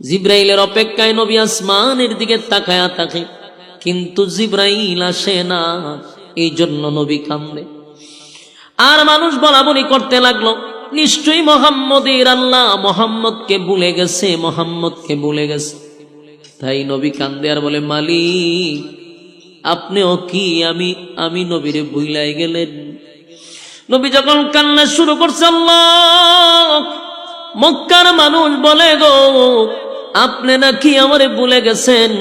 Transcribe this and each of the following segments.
জিব্রাইলের অপেক্ষায় নবী আসমানের দিকে তাকায়া থাকে, কিন্তু জিব্রাইল আসে না। এই জন্য নবী কান্দে। আর মানুষ বলাবলি করতে লাগলো, নিশ্চয়ই মোহাম্মদের আল্লাহ মোহাম্মদকে ভুলে গেছে, মোহাম্মদকে ভুলে গেছে। তাই নবী কান্দে আর বলে, মালিক আপনিও কি আমি নবীরে ভুলাই গেলেন? নবী যখন কান্না শুরু করছে, আল্লাহ মক্কার মানুষ বলে গো, আপনি নাকি আমারে ভুলে গেছেন,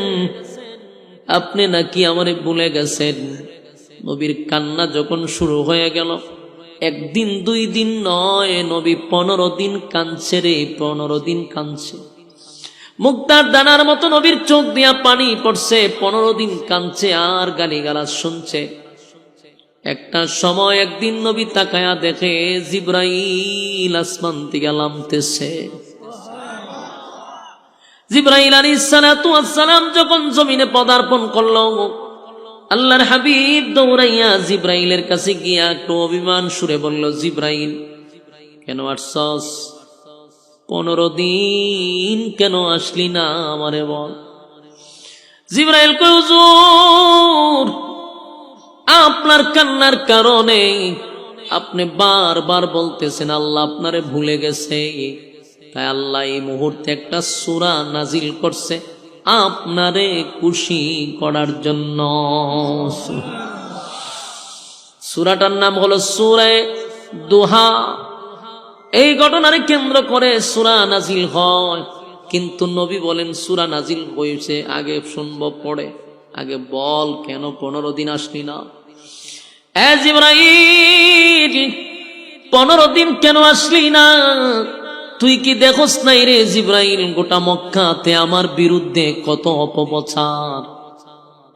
আপনি নাকি আমারে ভুলে গেছেন। নবীর কান্না যখন শুরু হয়ে গেল, একদিন 2 দিন নয়, নবী 15 দিন কাঁদছে রে, 15 দিন কাঁদছে। মুক্তার দানার মতো নবীর চোখ দিয়া পানি পড়ছে, 15 দিন কাঁদছে আর গালিগালাজ শুনছে। একটা সময় একদিন নবী তাকায়া দেখে জিব্রাইল আসমান থেকে নামতেছে। জিব্রাইল আলাইহিস সালাতু ওয়াস সালাম যখন জমিনে পদার্পণ করলো, আল্লাহর হাবিব দৌড়াইয়া জিব্রাইলের কাছে গিয়া একটু অভিমান সুরে বলল, জিব্রাইল কেন আসছস? 15 দিন কেন আসলি না আমারে বল। জিব্রাইল কয়, হুজুর আপনার কান্নার কারণে আপনি বারবার বলতেছেন আল্লাহ আপনারে ভুলে গেছে, তাই আল্লাহ এই মুহূর্তে একটা সূরা নাজিল করছে আপনারে খুশি করার জন্য। সূরাটার নাম হলো সূরা দুহা। এই ঘটনারে কেন্দ্র করে সূরা নাজিল হয়। কিন্তু নবী বলেন সূরা নাজিল হয়েছে, আগে শুনবো পড়ে, আগে বল কেন 15 দিন আসলি না? এ জিব্রাইল 15 দিন কেন আসলি না? তুই কি দেখোস নাই রে জিব্রাইল, গোটা মক্কাতে আমার বিরুদ্ধে কত অপপ্রচার,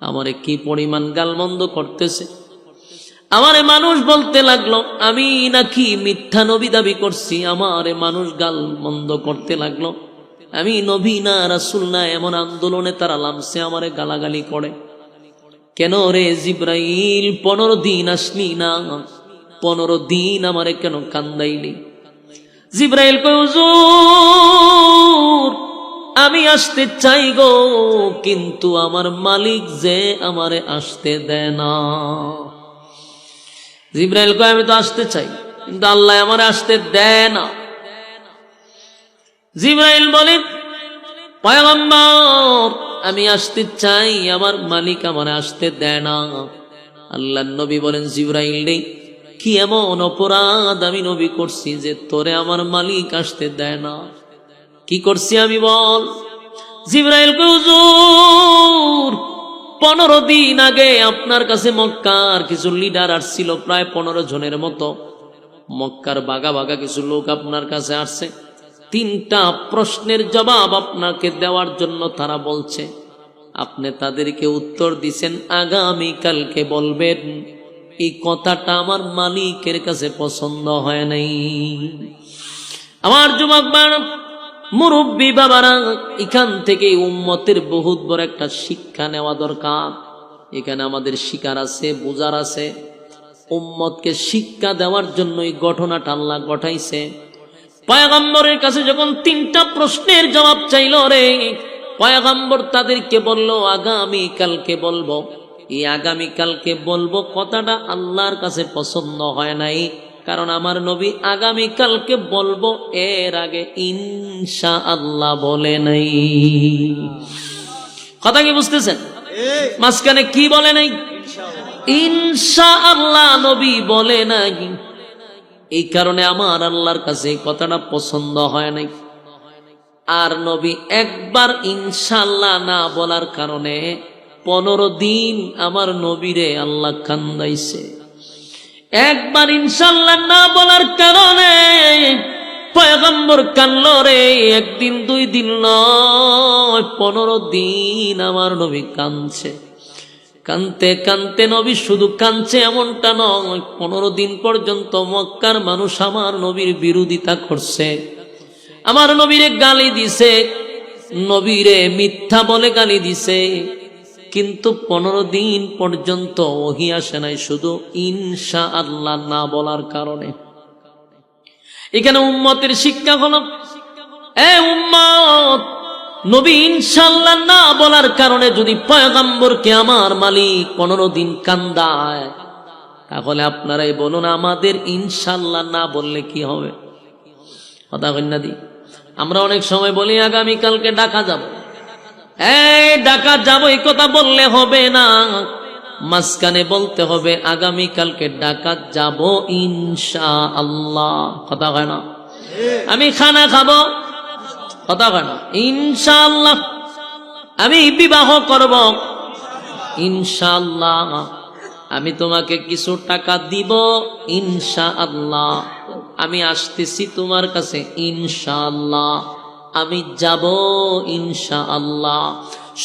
আমারে কি পরিমাণ গালমন্দ করতেছে। আমারে মানুষ বলতে লাগলো আমি নাকি মিথ্যা নবী দাবি করছি, আমারে মানুষ গালমন্দ করতে লাগলো আমি নবী না রাসূল না, এমন আন্দোলনে তারা নামছে, আমারে গালাগালি করে। কেন রে জিব্রাইল 15 দিন আসলি না? 15 দিন আমারে কেন কান্দাইলি? জিব্রাইল কয়, হুজুর আমি আসতে চাই গো, কিন্তু আমার মালিক যে আমারে আসতে দেয় না। জিব্রাইল কয়, আমি তো আসতে চাই, কিন্তু আল্লাহ আমারে আসতে দেয় না। জিব্রাইল বলেন, পয়গম্বর আমি আসতে চাই, আমার মালিক আমারে আসতে দেয় না। আল্লাহর নবী বলেন, জিব্রাইল রে কি এমন অপরাধ আমি নবী করছি যে তোরে আমার মালিক আসতে দেয় না? কি করছি আমি বল? জিব্রাইল কয়, হুজুর 15 দিন আগে আপনার কাছে মক্কার কিছু লিডার আসছিল, প্রায় 15 জনের মতো। মক্কার বাগা বাগা কিছু লোক আপনার কাছে আসছে, 3টা প্রশ্নের জবাব আপনাকে দেওয়ার জন্য তারা বলছে। আপনি তাদেরকে উত্তর দিছেন আগামী কালকে বলবেন। এই কথাটা আমার মালিকের কাছে পছন্দ হয় নাই। আমার যুবক মুরব্বী বাবারা, এখান থেকে উম্মতের বহুত বড় একটা শিক্ষা নেওয়া দরকার। এখানে আমাদের শিকার আছে, বোঝার আছে। উম্মতকে শিক্ষা দেওয়ার জন্য এই ঘটনাটা আল্লাহ ঘটাইছে। পয়গম্বরের কাছে যখন 3টা প্রশ্নের জবাব চাইল রে, পয়গম্বর তাদেরকে বলল আগামী কালকে বলবো। এই আগামী কালকে বলবো কথাটা আল্লাহর কাছে পছন্দ হয় নাই, কারণ আমার নবী আগামী কালকে বলবো এর আগে ইনশাআল্লাহ বলে নাই। কথা কি বুঝতেছেন? মাঝখানে কি বলে নাই? ইনশাআল্লাহ নবী বলে নাই। এই কারণে আমার আল্লাহর কাছে এই কথাটা পছন্দ হয় নাই। আর নবী একবার ইনশাআল্লাহ না বলার কারণে 15 দিন আমার নবীরে আল্লাহ কান্দাইছে। একবার ইনশাআল্লাহ না বলার কারণে পয়গম্বর কানল রে। 1 দিন 2 দিন নয়, 15 দিন আমার নবী কাঁদছে। কানতে কানতে নবী শুধু কাঁদছে এমনটা নয়, 15 দিন পর্যন্ত মক্কার মানুষ আমার নবীর বিরোধিতা করছে, আমার নবীরে গালি দিছে, নবীরে মিথ্যা বলে গালি দিছে। কিন্তু 15 দিন পর্যন্ত ওহী আসে নাই, শুধু ইনশাআল্লাহ না বলার কারণে। এখানে উম্মতের শিক্ষা হলো, এ উম্মত নবী ইনশাআল্লাহ না বলার কারণে যদি পয়গম্বরকে আমার মালিক 15 দিন কান্দায়, তাহলে আপনারাই বলুন আমাদের ইনশাআল্লাহ না বললে কি হবে? কথা কন্যা দি, আমরা অনেক সময় বলি আগামীকালকে ঢাকা যাব, এই ঢাকা যাব, এই কথা বললে হবে না, মাঝখানে বলতে হবে আগামীকালকে ঢাকা যাব ইনশাআল্লাহ। কথা হয় না? আমি খানা খাবো, কথা হয় না, ইনশাআল্লাহ। আমি বিবাহ করব, ইনশাআল্লাহ। আমি তোমাকে কিছু টাকা দিব, ইনশাআল্লাহ। আমি আসতেছি তোমার কাছে, ইনশাআল্লাহ। আমি যাব, ইনশাআল্লাহ।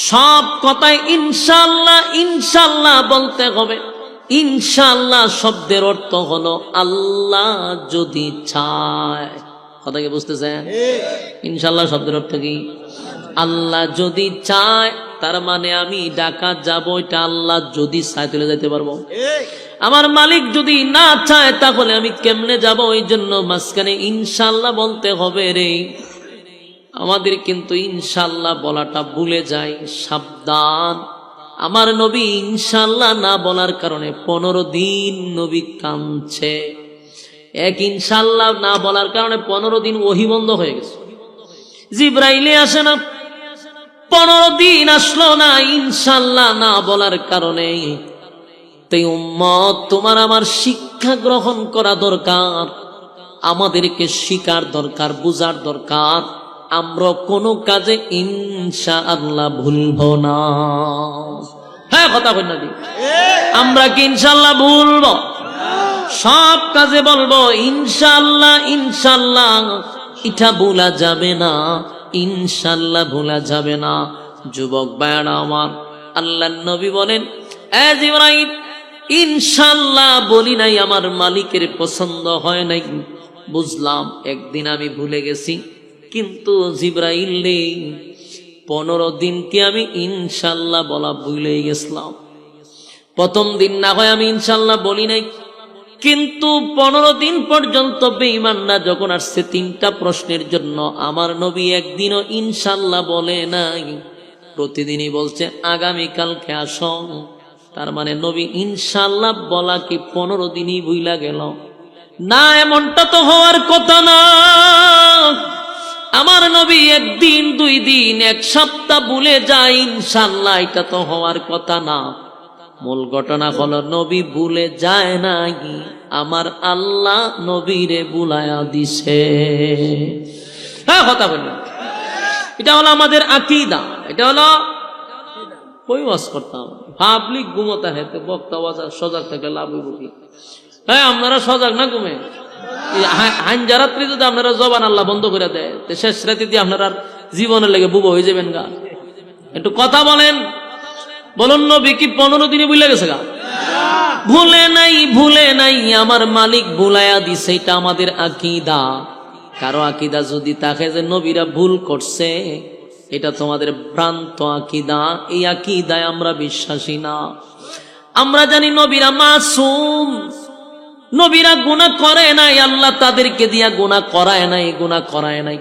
সব কথায় ইনশাআল্লাহ ইনশাআল্লাহ বলতে হবে। ইনশাআল্লাহ শব্দের অর্থ হলো আল্লাহ যদি চায়। কথা কি বুঝতেছেন? ইনশাআল্লাহ শব্দের অর্থ কি? আল্লাহ যদি চায়, তার মানে আমি ঢাকা যাব, এটা আল্লাহ যদি চায় চলে যেতে পারবো। আমার মালিক যদি না চায় তাহলে আমি কেমনে যাব? ওই জন্য মাঝখানে ইনশাআল্লাহ বলতে হবে রে। আমাদের কিন্তু ইনশাআল্লাহ বলাটা ভুলে যায়, সাবধান। আমার নবী ইনশাআল্লাহ না বলার কারণে 15 দিন নবী কাঁদছে। এক ইনশাআল্লাহ না বলার কারণে 15 দিন ওহী বন্ধ হয়ে গেছে, জিবরাইলে আসে না, 15 দিন আসলো না ইনশাআল্লাহ না বলার কারণে। তাই উম্মত, তোমার আমার শিক্ষা গ্রহণ করা দরকার, আমাদেরকে শিকার দরকার, বুঝার দরকার। আমরা কোনো কাজে ইনশাআল্লাহ ভুলবো না। হ্যাঁ, কথা বল না দি, আমরা কি ইনশাআল্লাহ ভুলবো? সব কাজে বলবো ইনশাআল্লাহ ইনশাআল্লাহ। এটা ভোলা যাবে না, ইনশাআল্লাহ ভোলা যাবে না। যুবক ভাইরা আমার, আল্লাহর নবী বলেন, এ জিবরাইল, ইনশাআল্লাহ বলি নাই, আমার মালিকের পছন্দ হয় নাই, বুঝলাম একদিন আমি ভুলে গেছি, কিন্তু জিবরাইল রে 15 দিনকে আমি ইনশাআল্লাহ বলা ভুলে গেছিলাম। প্রথম দিন না হয় আমি ইনশাআল্লাহ বলি নাই, কিন্তু 15 দিন পর্যন্ত বেঈমানরা যখন আসছে 3টা প্রশ্নের জন্য, আমার নবী একদিনও ইনশাআল্লাহ বলে নাই, প্রতিদিনই বলছে আগামীকালকে আসো। তার মানে নবী ইনশাআল্লাহ বলা কি 15 দিনই ভুইলা গেল? না, এমনটা তো হওয়ার কথা না। আমার নবী একদিন, 2 দিন, 1 সপ্তাহ ভুলে যায় ইনশাআল্লাহ, এটা তো হওয়ার কথা না। মূল ঘটনা হলো নবী ভুলে যায় নাই, আমার আল্লাহ নবীরে বুলায়া দিছে। হ্যাঁ, কথা বললেন, এটা হলো আমাদের আকীদা, এটা হলো কই ওয়াজ করতাম, পাবলিক ঘুমোতা হেতে বক্তা ওয়াজ সজাগ থাকলে লাভ হইব কি? হ্যাঁ, আপনারা সজাগ না ঘুমে? হাঞ্জা রাত্রি যদি আপনারা জবান আল্লাহ বন্ধ করে দেয়, শেষ রাতে দিয়ে আপনারা জীবনের লেগে বুবো হয়ে যাবেন গা। একটু কথা বলেন, বলুন নবী কি 15 দিনে ভুলে গেছে গা? ভুলে নাই, ভুলে নাই, আমার মালিক ভুলাইয়া দিছে। এটা আমাদের আকীদা। কারো আকীদা যদি থাকে যে নবীরা ভুল করছে, এটা তোমাদের ভ্রান্ত আকীদা। এই আকীদায় আমরা বিশ্বাসী না। আমরা জানি নবীরা মাসুম, নবীরা গুনাহ করে নাই, আল্লাহ তাদেরকে দিয়া গুনাহ করায় নাই, গুনাহ করায় নাই।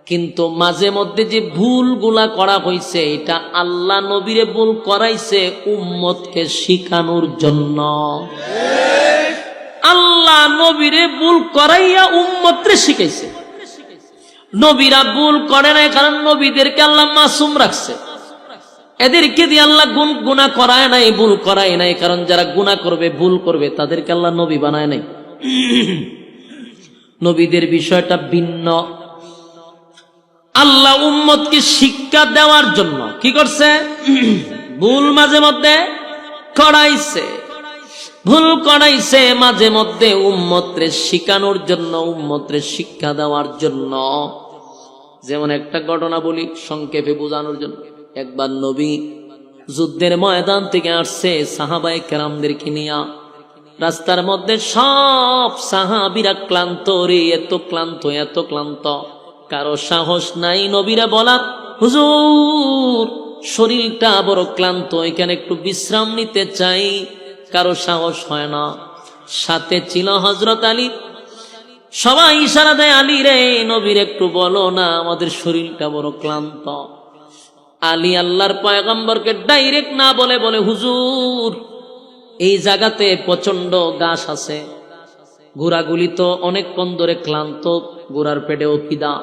কিন্তু মাঝে মধ্যে যে ভুলগুলা করা হয়েছে, এটা আল্লাহ নবীরে ভুল করাইছে উম্মতকে শিখানোর জন্য। আল্লাহ নবীরে ভুল করাইয়া উম্মতরে শিখাইছে। নবীরা ভুল করে নাই, কারণ নবীদেরকে আল্লাহ মাসুম রাখছে। এদেরকে দিয়ে আল্লাহ গুনাহ করায় নাই, ভুল করায় নাই, কারণ যারা গুনাহ করবে, ভুল করবে, তাদেরকে আল্লাহ নবী বানায় নাই। নবীদের বিষয়টা ভিন্ন। আল্লাহ উম্মতকে শিক্ষা দেওয়ার জন্য কি করছে? ভুল মাঝে মধ্যে করাইছে, ভুল করাইছে মাঝে মধ্যে উম্মতরে শিখানোর জন্য, উম্মতরে শিক্ষা দেওয়ার জন্য। যেমন একটা ঘটনা বলি সংক্ষেপে বোঝানোর জন্য। একবার নবী যুদ্ধের ময়দান থেকে আসছে সাহাবায়ে কেরামদেরকে নিয়া। রাস্তার মধ্যে সব সাহাবীরা ক্লান্ত রে, এত ক্লান্ত, এত ক্লান্ত, কারো সাহস নাই নবীরা বলা, হুজুর শরীরটা বড় ক্লান্ত, এখানে একটু বিশ্রাম নিতে চাই। কারো সাহস হয় না। সাথে ছিল হযরত আলী। সবাই ইশারা দেয়, আলী রে, নবীর একটু বলো না, আমাদের শরীরটা বড় ক্লান্ত। আলী আল্লাহর পয়গম্বরকে ডাইরেক্ট না বলে বলে, হুজুর এই জায়গাতে প্রচন্ড ঘাস আছে, ঘোড়াগুলি তো অনেকক্ষণ ধরে ক্লান্ত, ঘোড়ার পেটেও খিদা,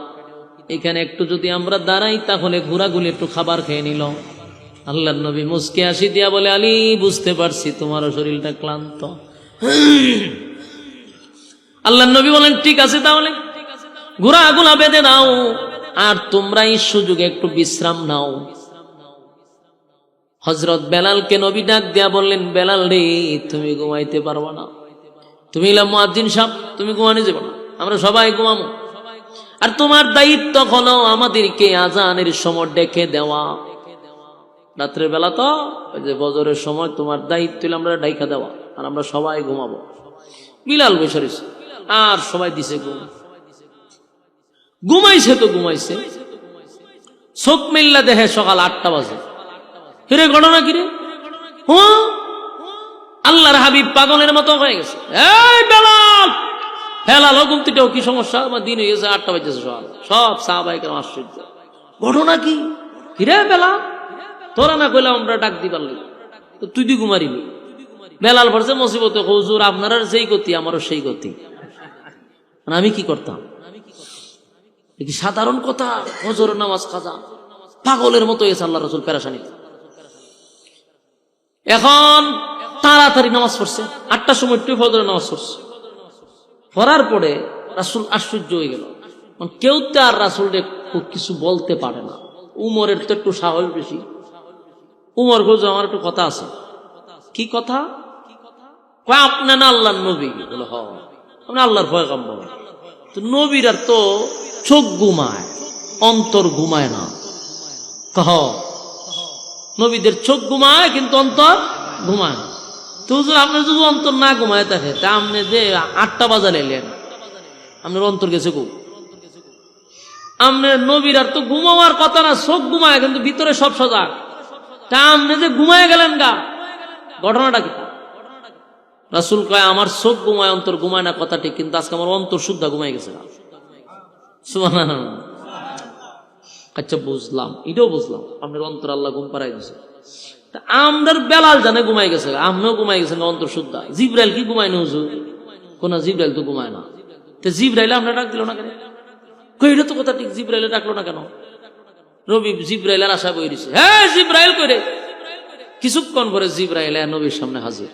এখানে একটু যদি আমরা দাঁড়াই তাহলে ঘোড়াগুলি একটু খাবার খেয়ে নিল। আল্লাহর নবী মুস্কি হাসি দিয়া বলে, আলী বুঝতে পারছি তোমারও শরীরটা ক্লান্ত। আল্লাহর নবী বলেন, ঠিক আছে, তাহলে ঘোড়াগুলা বেঁধে দাও, আর তোমরা এই সুযোগে একটু বিশ্রাম নাও। হযরত বেলালকে নবী ডাক দিয়া বললেন, বেলাল রে, তুমি ঘুমাইতে পারবা না, তুমি হইলা মুয়াজ্জিন সাহেব, তুমি ঘুমানো যাবে না, আমরা সবাই ঘুমাবো। আর তোমার দায়িত্ব হলো আমাদেরকে আজানের সময় ডেকে দেওয়া। রাত্রের বেলা তো ওই যে বজরের সময় তোমার দায়িত্ব হলো আমরা ডাইকা দেওয়া, আর আমরা সবাই ঘুমাবো। বিলাল বসে রইছে, আর সবাই দিছে ঘুম। ঘুমাইছে তো ঘুমাইছে, চোখ মেললা দেখে সকাল 8টা বাজে। ফিরে ঘটনা কিরে, হ্যাঁ আল্লাহর হাবিব পাগলের মতো হয়ে গেছে। এই বেলাল, হেলাল হুকুম তুইটাও, কি সমস্যা, আমার দিন হয়ে গেছে, 8টা বাজেছে সকাল। সব সাহাবায়ে কেরাম আশ্চর্য, ঘটনা কি? কিরে বেলাল, তোরা না কইলাম আমরা ডাক দি পারলি, তো তুই দি ঘুমারিবি। বেলাল পড়ছে মুসিবতে, হুজুর আপনার যেই গতি আমারও সেই গতি, আমি কি করতাম? কি সাধারণ কথা, ফজরের নামাজ কাজা, পাগলের মতো হয়েছে আল্লাহ রাসূল পেরেশানি। এখন তাড়াতাড়ি নামাজ পড়ছে, 8টার সময় একটু ফজরের নামাজ পড়ছে। পড়ার পরে রাসূল আশ্চর্য হয়ে গেল, কেউ তো আর রাসূলকে কিছু বলতে পারে না। উমরের তো একটু সাহস বেশি। উমর বলছে, আমার একটু কথা আছে। কি কথা? কয়, আপনি না আল্লাহর নবী? বলে, হ, আপনি আল্লাহর পয়গম্বর। তো নবীর আর তো চোখ ঘুমায়, অন্তর ঘুমায় না। কহ, নবীদের চোখ ঘুমায় কিন্তু অন্তর ঘুমায় না। তো হুজুর আপনি যদি অন্তর না ঘুমায় থাকে, তা আপনি যে 8টা বাজালে এলেন, আপনার অন্তর গেছে গো। আপনার নবীর আর তো ঘুমাবার কথা না, চোখ ঘুমায় কিন্তু ভিতরে সব সজাগ। তা আপনি যে ঘুমায় গেলেন গা, ঘটনাটা কি? রাসূল কয়, আমার চোখ ঘুমায় অন্তর ঘুমায় না কথা ঠিক, কিন্তু আজকে আমার অন্তর শুদ্ধ ঘুমায় গেছে। সুবহানাল্লাহ। আচ্ছা বুঝলাম, এটাও বুঝলাম, আপনার অন্তর আল্লাহ ঘুম পাড়াই দিছে। আমরার বেলাল জানে ঘুমাই গেছে, আপনিও ঘুমাই গেছেন অন্তর শুদ্ধ। জিবরাইল কি ঘুমায় না হুজুর? কোন জিবরাইল তো ঘুমায় না। তো জিবরাইল আপনার ডাক দিল না কেন? এটা তো কথা ঠিক, জিবরাইলে ডাকলো না কেন? নবী জিবরাইলের আশা বই দিছে, হ্যাঁ জিবরাইল করে। কিছুক্ষণ পরে জিবরাইল নবীর সামনে হাজির।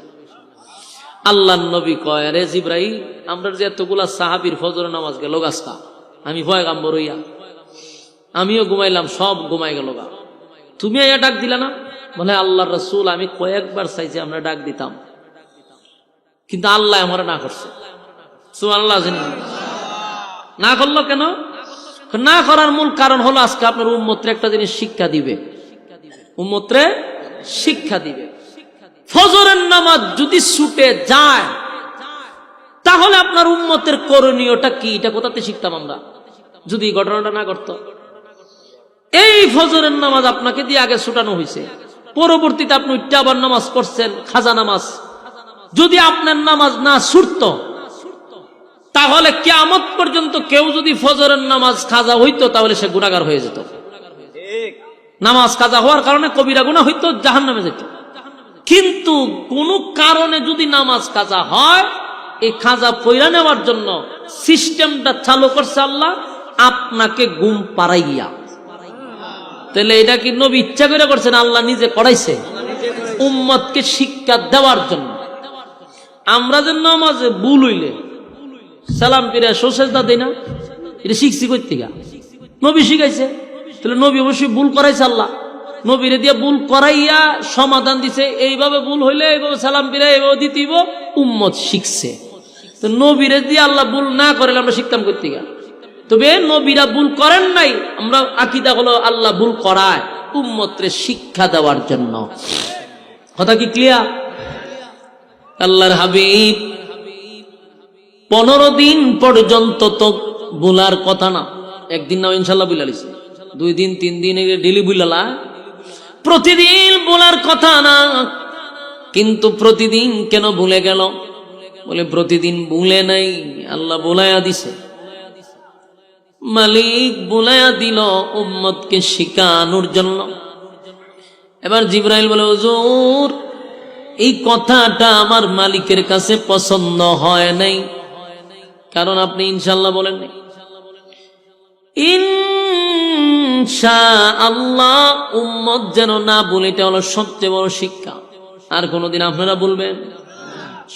আল্লাহর নবী কয়, আরে জিবরাইল, আমরা যে এতগুলা সাহাবীর ফজরের নামাজ গেল গাছটা, আমি পয়গম্বর হইয়া আমিও ঘুমাইলাম, সব ঘুমাই গেল গা, তুমি এ ডাক দিলা না? বলে, আল্লাহর রাসূল, আমি কয়েকবার চাইছি আমরা ডাক দিতাম, কিন্তু আল্লাহ আমরা না করছে। সুবহানাল্লাহ। না করলো কেন? না করার মূল কারণ হলো, আজকে আপনার উম্মতরে একটা জিনিস শিক্ষা দিবে, উম্মতরে শিক্ষা দিবে। ফজরের নামাজ যদি ছুটে যায়, তাহলে আপনার উম্মতের করণীয়টা কি, এটা কোথাতে শিখতাম আমরা যদি এই ঘটনাটা না করতো? এই ফজরের নামাজ আপনাকে দিয়ে আগে ছুটানো হয়েছে, পরবর্তীতে আপনি উঠতে আবার নামাজ পড়ছেন, খাজা নামাজ। যদি আপনার নামাজ না ছুটতো, তাহলে কিয়ামত পর্যন্ত কেউ যদি ফজরের নামাজ খাজা হইতো, তাহলে সে গুনাহগার হয়ে যেত। নামাজ কাজা হওয়ার কারণে কবিরা গুনাহ হইতো, জাহান্নামে যেত। কিন্তু কোন কারণে যদি নামাজ কাজা হয়, এই খাজা পয়রা নেওয়ার জন্য সিস্টেমটা চালু করছে আল্লাহ, আপনাকে ঘুম পাড়াইয়া। তাহলে এটা কি নবী ইচ্ছা করে করছেন? আল্লাহ নিজে করাইছে উম্মতকে শিক্ষা দেওয়ার জন্য। আমরা যে নামাজে ভুল হইলে সালাম ফিরে সোজদা দেই না, এটা শিখছি কই থেকে? নবী শিখাইছে। তাহলে নবী অবশ্যই ভুল করাইছে আল্লাহ, নবীরে দিয়ে ভুল করাইয়া সমাধান দিছে, এইভাবে ভুল হইলে এইভাবে সালাম ফিরে এইভাবে দিতেইব, উম্মত শিখছে। তো নবীরে দিয়ে আল্লাহ ভুল না করলে আমরা শিখতাম কই থেকে? তবে নবীরা ভুল করেন নাই, আমরা আকীদা হলো আল্লাহ ভুল করায় উম্মতরে শিক্ষা দেওয়ার জন্য। কথা কি ক্লিয়ার? আল্লাহর হাবিব 15 দিন পর্যন্ত তো ভুলার কথা না, একদিন না ইনশাল্লাহ বুলালিছে, 2 দিন 3 দিন ডেলি বুলালা, প্রতিদিন ভুলার কথা না। কিন্তু প্রতিদিন কেন ভুলে গেল? বলে প্রতিদিন ভুলে নাই, আল্লাহ বুলায়া দিছে। মালিক বুলায়া দিল উম্মতকে শিখানোর জন্য। এবার জিবরাইল বলে, হুজুর এই কথাটা আমার মালিকের কাছে পছন্দ হয় নাই, কারণ আপনি ইনশাআল্লাহ বলেন নাই। ইনশাআল্লাহ উম্মত যেন না বলে, এটা হলো সবচেয়ে বড় শিক্ষা। আর কোনদিন আপনারা বলবেন?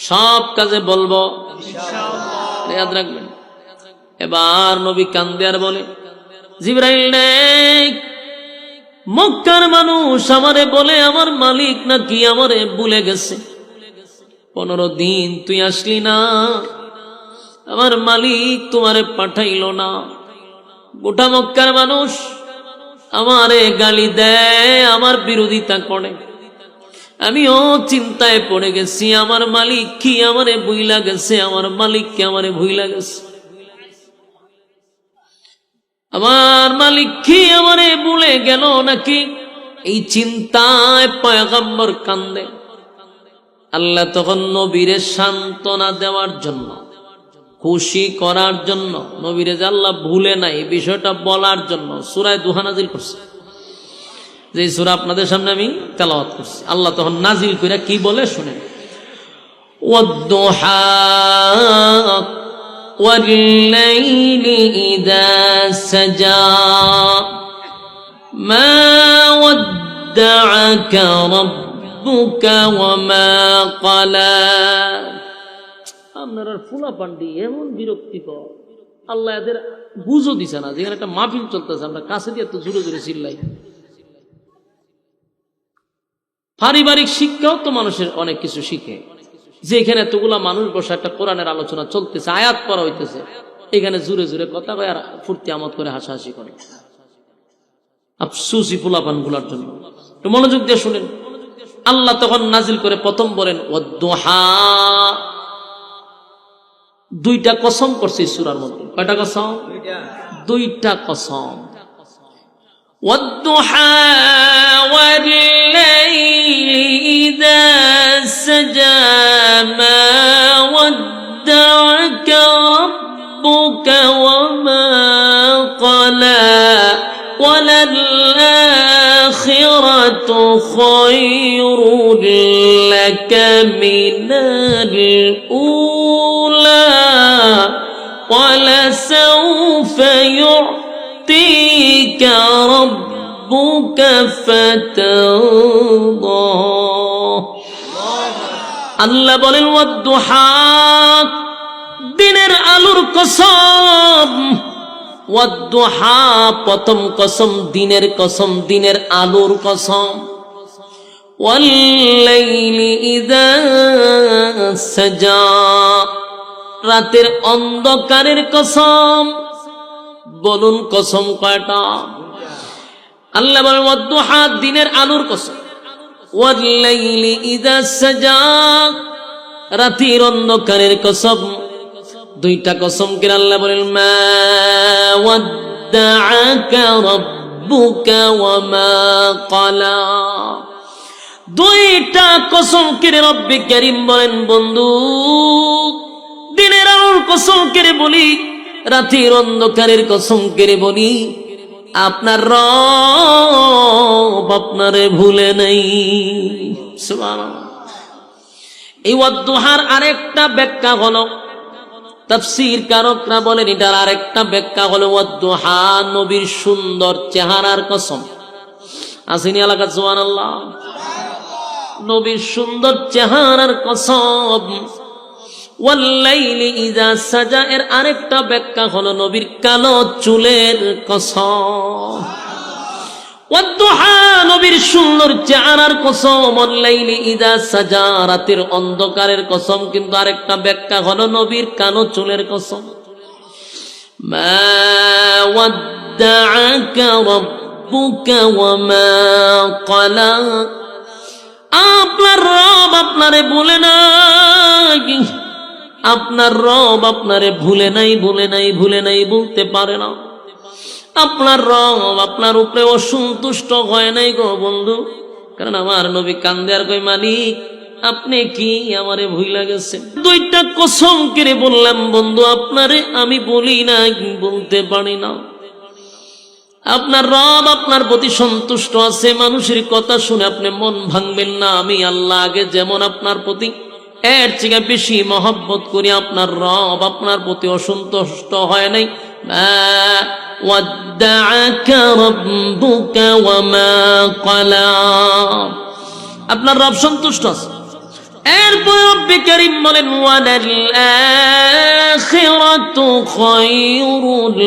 সব কাজে বলবো ইনশাআল্লাহ, ইয়াদ রাখবেন। এবার নবী কান্দে আর বলে, জিবরাইল রে, মক্কার মানুষ আমারে বলে আমার মালিক নাকি আমারে ভুলে গেছে। 15 দিন তুই আসলি না, আমার মালিক তোমারে পাঠাইলো না। গোটা মক্কার মানুষ আমারে গালি দেয়, আমার বিরোধিতা করে। আমিও চিন্তায় পড়ে গেছি, আমার মালিক কি আমারে ভুইলা গেছে, আমার মালিক কি আমারে ভুইলা গেছে, আমার মালিক কি আমারে ভুলে গেল নাকি, এই চিন্তায় পয়গম্বর কান্দে। আল্লাহ তখন নবীরে সান্ত্বনা দেওয়ার জন্য, খুশি করার জন্য, নবীরে যে আল্লাহ ভুলে নাই বিষয়টা বলার জন্য সূরা দুহা নাজিল করছে। যে সূরা আপনাদের সামনে আমি তেলাওয়াত করছি, আল্লাহ তখন নাজিল কইরা কি বলে শুনেন। ওয়াদ-দুহা ওয়াল-লাইলি ইযা সাজা মা ওয়াদ্দা'আকা রাব্বুকা ওয়া মা ক্বালা। আপনার ফুলা পান্ডি এমন বিরক্তিকর, আল্লাহ এদের বুঝও দিছে না, যেখানে একটা মাহফিল চলতেছে আমরা কাছে দিয়ে এত জোরে জোরে চিল্লাই। পারিবারিক শিক্ষাও তো মানুষের অনেক কিছু শিখে, যে এখানে এতগুলা মানুষ বসে একটা কোরআনের আলোচনা চলতেছে, আয়াত পড়া হইতেছে, এখানে জোরে জোরে কথা কয় আর ফুর্তি আমোদ করে হাসাহাসি করে। আফসুসি ফুলাপান গুলার জন্য। একটু মনোযোগ দিয়ে শুনেন। আল্লাহ তখন নাজিল করে প্রথম বলেন ওয়াদ-দুহা। দুইটা কসম করছে সূরার মধ্যে। কয়টা কসম? দুইটা কসম। ওয়াদ-দুহা ওয়াল-লাইলি ইযা সাজা মা ওয়াদ্দা'আকা রাব্বুকা ওয়া মা ক্বালা ওয়ালাল-আখিরাতু খায়রুল লাকা মিনাল উলা وَلَسَوْفَ يُعْطِيكَ رَبُّكَ فَتَرْضَى। আল্লাহ বলেন ওয়াদ-দুহা, দিনের আলোর কসম। ওয়াদ-দুহা প্রথম কসম, দিনের কসম, দিনের আলোর কসম। ওয়াল-লাইলি ইযা সাজা, রাতের অন্ধকারের কসম। বলুন কসম কয়টা? আল্লাহ বলেন ওয়াদ-দুহা, দিনের আলোর কসম। ওয়াল-লাইলি ইযা সাজা, রাতের অন্ধকারের কসম। দুইটা কসম কে আল্লাহ বলেন মা ওয়াদ্দা'আকা রাব্বুকা ওয়া মা ক্বালা। দুইটা কসম কে রব্বে কারীম বলেন বন্ধু, দিনের আলোর কসম করে বলি, রাতের অন্ধকারের কসম করে বলি, আপনার রব আপনারে ভুলে নাই। সুবহানাল্লাহ। এই ওয়াদ-দুহার আরেকটা ব্যাখ্যা হলো, তাফসীর কারকরা বলেন এটার আরেকটা ব্যাখ্যা হলো ওয়াদ-দুহা নবীর সুন্দর চেহারার কসম। আসেনি এলাকা? সুবহানাল্লাহ। নবীর সুন্দর চেহারার কসম। ওয়াল-লাইলি ইযা সাজা এর আরেকটা ব্যাখ্যা হলো নবীর কালো চুলের কসম। ওয়াদ-দুহা নবীর সুন্দর চেহারার কসম, ওয়াল-লাইলি ইযা সাজা রাতের অন্ধকারের কসম। কিন্তু আরেকটা ব্যাখ্যা হলো নবীর কালো চুলের কসম। মা ওয়াদ্দা'আকা রাব্বুকা ওয়া মা ক্বালা, আপনার রব আপনারে ভুলে নাই, আপনার রব আপনারে ভুলে নাই, ভুলে নাই, ভুলে নাই বলতে পারে না। আপনার রব আপনার উপরে অসন্তুষ্ট হয় নাই গো বন্ধু। কারণ আমার নবী কান্দে আর কই, মালিক আপনি কি আমারে ভুইলা গেছেন? দুইটা কসম করে বললাম, বন্ধু আপনারে আমি বলি না, বলতে পারি না। আপনার রব আপনার প্রতি সন্তুষ্ট আছে, মানুষের কথা শুনে আপনি মন ভাঙবেন না। আমি আল্লাহ আগে যেমন আপনার প্রতি এর থেকে বেশি মহব্বত করি, আপনার রব আপনার প্রতি অসন্তুষ্ট হয় নাই। আপনার রব সন্তুষ্ট আছে। এরপর রব্বে কারীম বলেন ওয়ালাল আখিরাতু খায়রুল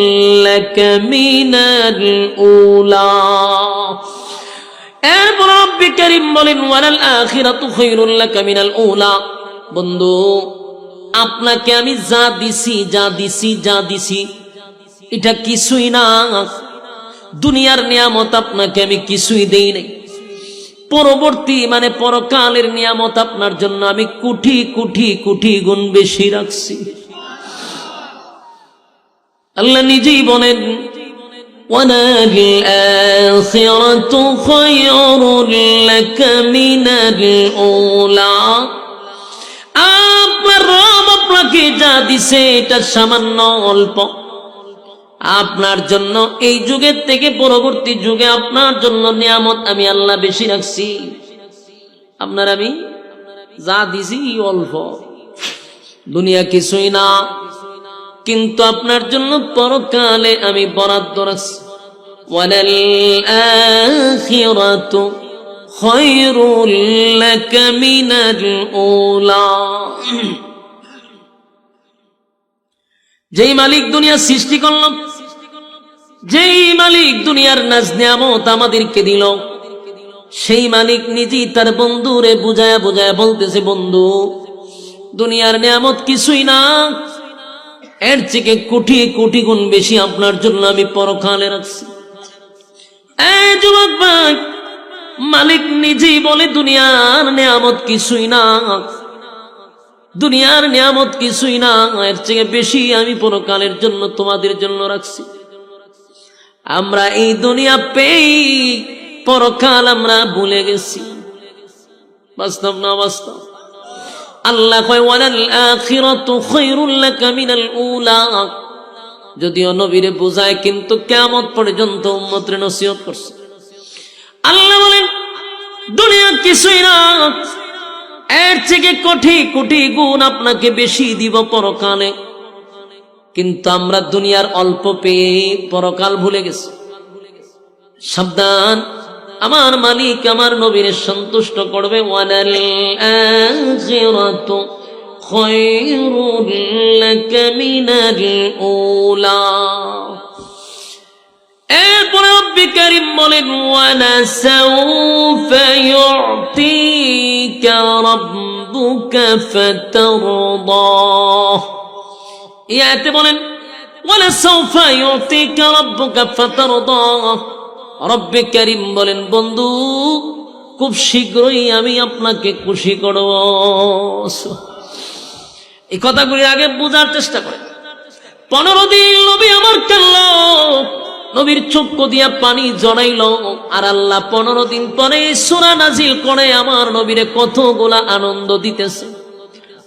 লাকা মিনাল উলা। এরপর রব্বে কারীম বলেন ওয়ালাল আখিরাতু খায়রুল লাকা মিনাল উলা। বন্ধু আপনাকে আমি যা দিছি এটা কিছুই না। দুনিয়ার নিয়ামত আপনাকে আমি কিছুই দেই নাই। পরবর্তী মানে পরকালের নিয়ামত আপনার জন্য আমি কোটি কোটি কোটি গুণ বেশি রাখছি। আল্লাহ নিজেই বলেন ওয়ালাল আখিরাতু খায়রুল লাকা মিনাল উলা। আপনার রব আপনাকে যা দিছে এটা সামান্য অল্প। আপনার জন্য এই যুগের থেকে পরবর্তী যুগে আপনার জন্য নিয়ামত আমি আল্লাহ বেশি রাখছি। আপনার আমি যা দিছি অল্প, দুনিয়া কিছুই না, কিন্তু আপনার জন্য পরকালে আমি বরাদ্দ রাখছি। ওয়ালাল আখিরাতু খায়রুল লাকা মিনাল উলা। যেই মালিক দুনিয়া সৃষ্টি করলাম, যেই মালিক দুনিয়ার নাজ নিয়ামত আমাদেরকে দিল, সেই মালিক নিজেই তার বন্ধুরে বুঝায়া বুঝায়া বলতেছে, বন্ধু দুনিয়ার নিয়ামত কিছুই না, এর থেকে কোটি কোটি গুণ বেশি আপনার জন্য আমি পরকালে রাখছি। এই যুবক ভাই, মালিক নিজেই বলে দুনিয়ার নিয়ামত কিছুই না, দুনিয়ার নিয়ামত কিছুই না, এর থেকে বেশি আমি পরকালের জন্য তোমাদের জন্য রাখছি। আমরা এই দুনিয়া পেয়ে পরকাল আমরা ভুলে গেছি। বাস্তব না বাস্তব? আল্লাহ কয় ওয়ালাল আখিরাতু খায়রুল লাকা মিনাল উলা। যদিও নবীরে বুঝায়, কিন্তু কিয়ামত পর্যন্ত উম্মতের নসিহত করছে। আল্লাহ বলেন দুনিয়া কিছুই না, এর থেকে কোটি কোটি গুণ আপনাকে বেশি দিব পরকালে। কিন্তু আমরা দুনিয়ার অল্প পেয়ে পরকাল ভুলে গেছি। সাবধান, আমার মালিক আমার নবীরে সন্তুষ্ট করবে। ওয়ালাল আখিরাতু খায়রুল লাকা মিনাল উলা। এরপরে রব্বে কারীম বলেন ওয়ালাসাউফা ইউতিকা রাব্বুকা ফাতারদা। এই আয়াতে বলেন ওয়ালাসাউফা ইউতিকা রাব্বুকা ফাতারদা। রব্বে কারীম বলেন বন্ধু খুব শীঘ্রই আমি আপনাকে খুশি করব। এই কথাগুলি আগে বোঝার চেষ্টা করেন। 15 দিন নবী আমার কাঁদল, নবীর চক্ষু দিয়া পানি জড়াইল, আর আল্লাহ 15 দিন পরে সূরা নাজিল করে আমার নবীরে কতগুলা আনন্দ দিতেছে,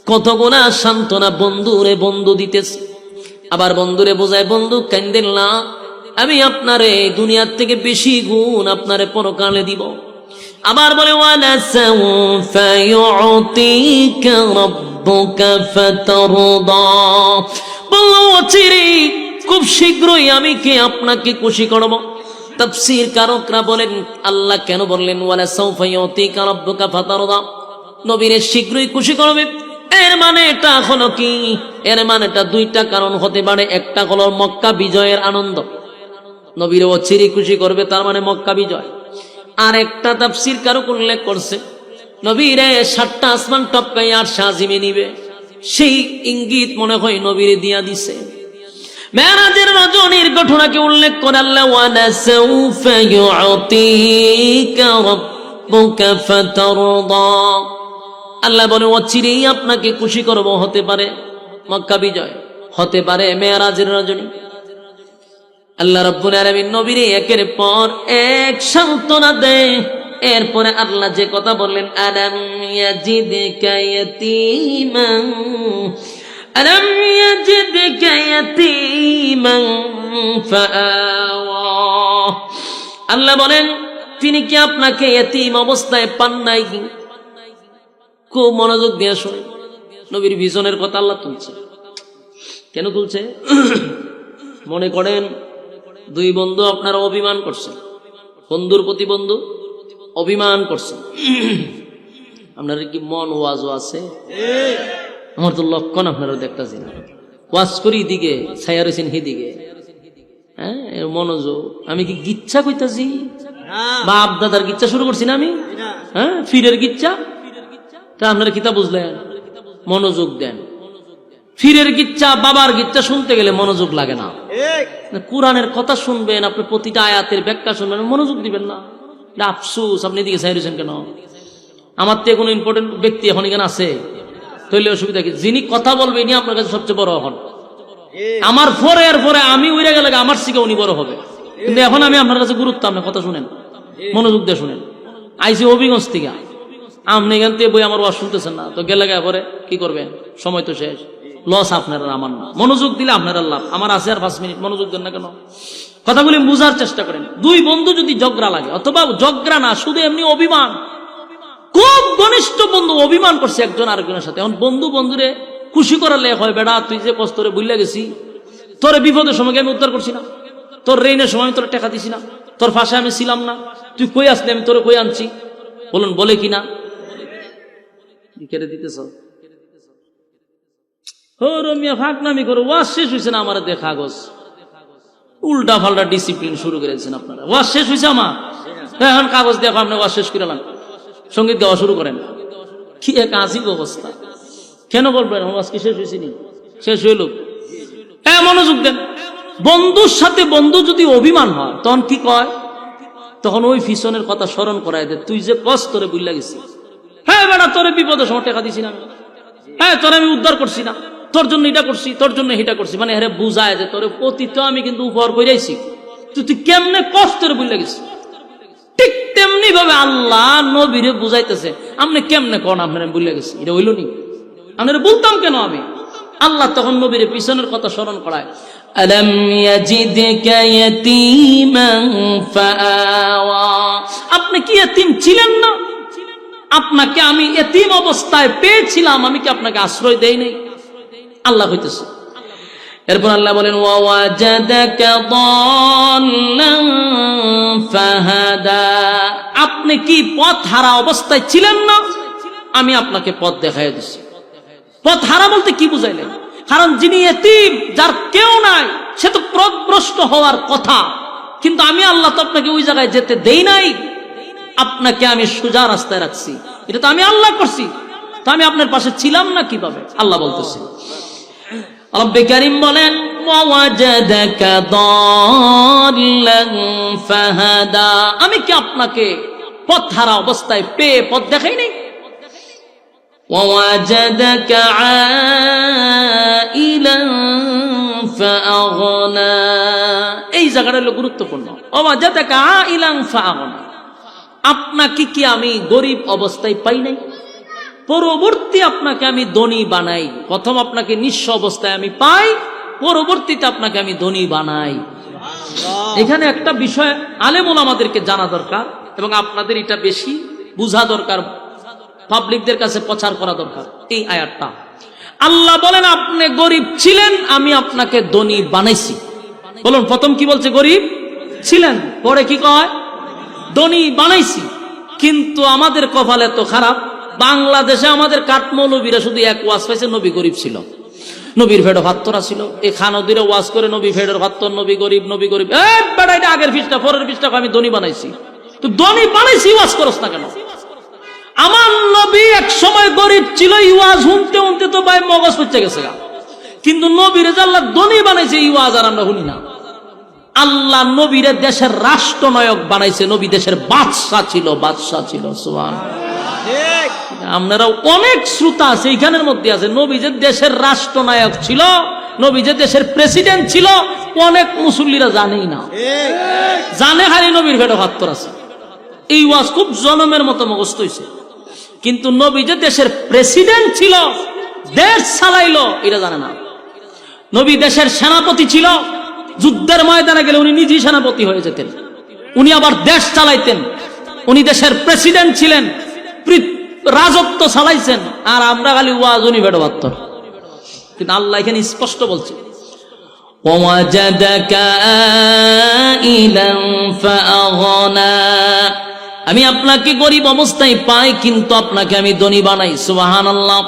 কতগুলা সান্ত্বনা বন্ধুরে বন্ধু দিতেছে। আবার বন্ধুরে বোঝায়, বন্ধু কান্দেন না, আমি আপনারে দুনিয়ার থেকে বেশি গুণ আপনারে পরকালে দিব। আবার বলে ওয়ালাসাউফা ইউতিকা রাব্বুকা ফাতারদা। বলল অচিরে খুব শীঘ্রই আমি কে আপনাকে খুশি করব। তাফসীর কারকরা বলেন আল্লাহ কেন বললেন ওয়ালাসাউফা ইউতিকা রাব্বুকা ফাতারদা, নবীরে শীঘ্রই খুশি করবে। এর মানে এটা হলো কি? এর মানে এটা দুইটা কারণ হতে পারে। একটা হলো মক্কা বিজয়ের আনন্দ, নবীরে অচিরে খুশি করবে, তার মানে মক্কা বিজয়। আর একটা তাফসীর কারক উল্লেখ করছে নবীরে 7টা আসমান টপকাই আর সাজিমে নিবে, সেই ইঙ্গিত মনে হয় নবীরে দিয়া দিছে। মেরাজের রজনীর ঘটনাকে উল্লেখ করে আল্লাহ ওয়ালাসাউফা ইউতিকা রাব্বুকা ফাতারদা। আল্লাহ বলে অচিরেই আপনাকে খুশি করব। হতে পারে মক্কা বিজয়, হতে পারে মেরাজের রজনী। আল্লাহ রাব্বুল আলামিন নবীরে একের পর এক সান্ত্বনা দেয়, এরপরে আল্লাহ যে কথা বললেন, আলাম ইয়াজিদকা ইয়াতীমান আলাম ইয়াজিদকা ইয়াতীমান ফাআওয়া। আল্লাহ বলেন, তিনি কি আপনাকে এতিম অবস্থায় পান নাই? খুব মনোযোগ দিয়ে শোনেন, নবীর ভিশনের কথা আল্লাহ তুলছে। কেন তুলছে? মনে করেন দুই বন্ধু আপনারা অভিমান করছেন, বন্ধুর প্রতি বন্ধু অভিমান করছেন, আপনার কি মন ওয়াজও আছে? আমার তো লক্ষণ আপনারা দেখতেছি না, ওয়াজ করি দিকে ছায়া রয়েছেন হিদিকে। হ্যাঁ, মনোযোগ। আমি কি গিচ্ছা কইতাছি? বাপ দাদার গিচ্ছা শুরু করছি না আমি? হ্যাঁ, ফিরের গিচ্ছা। তা আপনারা কিতা বুঝলেন? মনোযোগ দেন। ফিরের গিচ্ছা, বাবার গিচ্ছা শুনতে গেলে মনোযোগ লাগে না। কোরআনের কথা শুনবেন, আপনি প্রতিটা আয়াতের ব্যাখ্যা শুনবেন, মনোযোগ দিবেন না। আফসুস, আপনি এদিকে চাই রয়েছেন কেন? আমার তো কোনো ইম্পর্টেন্ট ব্যক্তি এখন এখানে আছে, তাহলে অসুবিধা কি? যিনি কথা বলবেন আপনার কাছে সবচেয়ে বড় হন। আমার পরে আমি উড়ে গেলে আমার শিখে উনি বড় হবে, কিন্তু এখন আমি আপনার কাছে গুরুত্ব। আপনার কথা শুনেন, মনোযোগ দিয়ে শুনেন। আইসি হবিগঞ্জ থেকে, আপনি এখান থেকে বই আমার ওয়াজ শুনতেছেন না, তো গেলে পরে কি করবেন? সময় তো শেষ, লস আপনার আর আমার না। মনোযোগ দিলে আপনার লাভ, আমার আছে আর 5 মিনিট। মনোযোগ দেন না কেন? কথাগুলি বুঝার চেষ্টা করেন। দুই বন্ধু যদি ঝগড়া লাগে, অথবা ঝগড়া না, শুধু এমনি অভিমান, খুব ঘনিষ্ঠ বন্ধু অভিমান করছে একজন আরেকজনের সাথে। এখন বন্ধু বন্ধুরে খুশি করালে হয়, বেড়া তুই যে কষ্ট করে বুঝলে গেছি, তোর বিপদের সময় আমি উদ্ধার করছি না, তোর রেইনের সময় আমি তোর টাকা দিছি না, তোর ফাঁসে আমি ছিলাম না, তুই কই আসলি আমি তোরে কই আনছি। বলুন বলে কিনা? কেড়ে দিতেছ রমিয়া ফাঁকনামি করে। ওয়াজ শেষ হয়েছে না আমার দেখা কাগজ, উল্টা ফাল্টা ডিসিপ্লিন শুরু করেছেন আপনারা। ওয়াজ শেষ হয়েছে আমার, এখন কাগজ দেখো আপনি ওয়াজ শেষ করে সঙ্গীত গাওয়া শুরু করেন। কি এক আজীব অবস্থা। কেন বলবেন ওয়াজ কি শেষ হয়েছে? শেষ হইল। মনোযোগ দেন। বন্ধুর সাথে বন্ধু যদি অভিমান হয়, তখন কি কয়? তখন ওই ফিসনের কথা স্মরণ করায় দে, তুই যে কষ্ট তোরে বুঝলা গেছি। হ্যাঁ বেড়া, তোরে বিপদের সময় টাকা দিছি না, হ্যাঁ তোরে আমি উদ্ধার করছি না, তোর জন্য এটা করছি, তোর জন্য এটা করছি। মানে হ্যাঁ বুঝায় যে তোরে অতীত আমি কিন্তু উপহার করে যাইছি, তুই কেমনে কষ্ট তোরে বুঝলা গেছি। ঠিক তেমনি ভাবে আল্লাহ নবীরে বুঝাইতেছে, আপনি কেমনে কোন আপনার আমি বুঝলা গেছি, এটা হইল নি? আপনারা বলতাম কেন আমি? আল্লাহ তখন নবীর পিছনের কথা স্মরণ করায়। আলাম ইয়াজিদকা ইয়াতীমান ফাআওয়া। আপনি কি এতিম ছিলেন না? আপনাকে আমি এতিম অবস্থায় পেয়েছিলাম, আমি কি আপনাকে আশ্রয় দেই নাই? আল্লাহ কইতেছে। এরপর আল্লাহ বলেন, ওয়া ওয়াজাদাকা দাল্লান ফাহাদা। আপনি কি পথ হারা অবস্থায় ছিলেন না? আমি আপনাকে পথ দেখাইয়া দিছি। পথ হারা বলতে কি বুঝাইলেন? কারণ যিনি এতিম, যার কেউ নাই, সে তো পথভ্রষ্ট হওয়ার কথা, কিন্তু আমি আল্লাহ তো আপনাকে ওই জায়গায় যেতে দেই নাই, আপনাকে আমি সোজা রাস্তায় রাখছি। এটা তো আমি আল্লাহ করছি, তো আমি আপনার পাশে ছিলাম না কিভাবে? আল্লাহ বলতেছে। রব্বে কারীম বলেন, ওয়াজাদাকা দাল্লান ফাহাদা। আমি কি আপনাকে পথ হারা অবস্থায় পেয়ে পথ দেখাই নাই? وَوَجَدَكَ عَائِلًا فَأَغْنَى। এই জায়গাটা হলো গুরুত্বপূর্ণ। وَوَجَدَكَ عَائِلًا فَأَغْنَى। আপনাকে কি আমি গরিব অবস্থায় পাই নাই? পরবর্তী আপনাকে আমি ধনী বানাই। প্রথম আপনাকে নিঃস্ব অবস্থায় আমি পাই, পরবর্তীতে আপনাকে আমি ধনী বানাই। এখানে একটা বিষয় আলেম ওলামাদেরকে জানা দরকার, এবং আপনাদের এটা বেশি বুঝা দরকার, পাবলিকদের কাছে প্রচার করা দরকার। এই আয়াতটা আল্লাহ বলেন, আপনি গরিব ছিলেন, আমি আপনাকে ধনী বানাইছি। বলুন, প্রথম কি বলছে? গরিব ছিলেন, পরে কি কয়? ধনী বানাইছি। কিন্তু আমাদের কপালে তো খারাপ, বাংলাদেশে আমাদের কাঠমৌলবীরা শুধু এক ওয়াজ পাইছে, নবী গরিব ছিল, নবীর ভেড় ভাত্তরা ছিল। এই খানদিরা ওয়াজ করে নবী ভেড়ের ভাত্তর, নবী গরিব, নবী গরিব। বেটা, এটা আগের পৃষ্ঠা, পরের পৃষ্ঠা আমি ধনী বানাইছি। তো ধনী বানাইছি ওয়াজ করস না কেন? আমার নবী এক সময় গরিব ছিল, ইওয়াজ শুনতে শুনতে তো ভাই মগজ পড়তে গেছে। কিন্তু নবীরে যে আল্লাহ ধনী বানাইছে, ইওয়াজ আর আমরা শুনি না। আল্লাহ নবীরে দেশের রাষ্ট্রনায়ক বানাইছে, নবী দেশের বাদশাহ ছিল, বাদশাহ ছিল। সুবহানাল্লাহ। আপনারা অনেক শ্রোতা আছে এইখানের মধ্যে আছে, নবী যে দেশের রাষ্ট্রনায়ক ছিল, নবী যে দেশের প্রেসিডেন্ট ছিল, অনেক মুসল্লিরা জানেই না। জানে খালি নবীর ভেড় ভাত্তর আছে। এই ওয়াজ খুব জনমের মতো মুখস্থ হয়েছে, কিন্তু নবী যে দেশের প্রেসিডেন্ট ছিল, দেশ চালাইলো, এটা জানে না। নবী দেশের সেনাপতি ছিল, যুদ্ধের ময়দানে গেলে উনি নিজেই সেনাপতি হয়ে যেতেন, উনি আবার দেশ চালাইতেন, উনি দেশের প্রেসিডেন্ট ছিলেন, রাজত্ব চালাইছেন। আর আমরা খালি ওয়াজ উনি বেড়ে পারত। কিন্তু আল্লাহ এখানে স্পষ্ট বলছে, আমি আপনাকে গরিব অবস্থায় পাই, কিন্তু আপনাকে আমি ধনী বানাই। সুবহানাল্লাহ।